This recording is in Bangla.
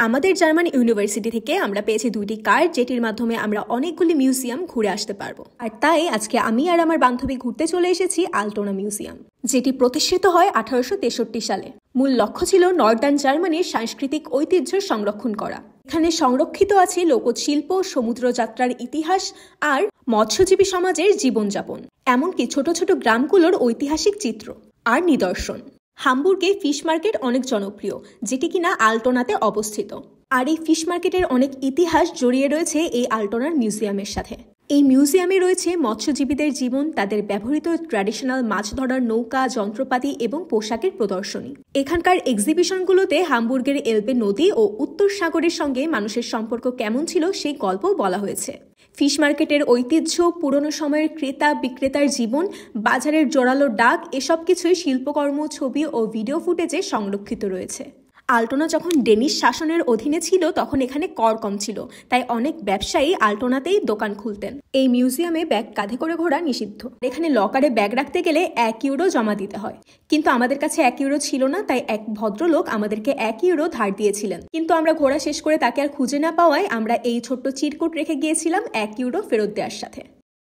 আমাদের জার্মান ইউনিভার্সিটি থেকে আমরা পেয়েছি 2টি কার্ড, যেটির মাধ্যমে আমরা অনেকগুলি মিউজিয়াম ঘুরে আসতে পারবো। আর তাই আজকে আমি আর আমার বান্ধবী ঘুরতে চলে এসেছি আলটোনা মিউজিয়াম, যেটি প্রতিষ্ঠিত হয় 1863 সালে। মূল লক্ষ্য ছিল নর্দার্ন জার্মানির সাংস্কৃতিক ঐতিহ্য সংরক্ষণ করা। এখানে সংরক্ষিত আছে লোকজ শিল্প, সমুদ্রযাত্রার ইতিহাস আর মৎস্যজীবী সমাজের জীবনযাপন, এমনকি ছোট ছোট গ্রামগুলোর ঐতিহাসিক চিত্র আর নিদর্শন। হামবুর্গে ফিশ মার্কেট অনেক জনপ্রিয়, যেটি কিনা আলটোনাতে অবস্থিত। আর এই ফিশ মার্কেটের অনেক ইতিহাস জড়িয়ে রয়েছে এই আলটোনার মিউজিয়ামের সাথে। এই মিউজিয়ামে রয়েছে মৎস্যজীবীদের জীবন, তাদের ব্যবহৃত ট্র্যাডিশনাল মাছ ধরার নৌকা, যন্ত্রপাতি এবং পোশাকের প্রদর্শনী। এখানকার এক্সিবিশনগুলোতে হামবুর্গের এলবে নদী ও উত্তর সাগরের সঙ্গে মানুষের সম্পর্ক কেমন ছিল সেই গল্প বলা হয়েছে। ফিশ মার্কেটের ঐতিহ্য, পুরনো সময়ের ক্রেতা বিক্রেতার জীবন, বাজারের জোরালো ডাক, এসব কিছুই শিল্পকর্ম, ছবি ও ভিডিও ফুটেজে সংরক্ষিত রয়েছে। আলটোনা যখন ডেনিশ শাসনের অধীনে ছিল তখন এখানে কর কম ছিল, তাই অনেক ব্যবসায়ী আলটোনাতেই দোকান খুলতেন। এই মিউজিয়ামে ব্যাগ কাঁধে করে ঘোরা নিষিদ্ধ। এখানে লকারে ব্যাগ রাখতে গেলে 1 ইউরো জমা দিতে হয়, কিন্তু আমাদের কাছে 1 ইউরো ছিল না, তাই এক ভদ্রলোক আমাদেরকে 1 ইউরো ধার দিয়েছিলেন। কিন্তু আমরা ঘোরা শেষ করে তাকে আর খুঁজে না পাওয়ায় আমরা এই ছোট্ট চিরকুট রেখে গিয়েছিলাম 1 ইউরো ফেরত দেওয়ার সাথে।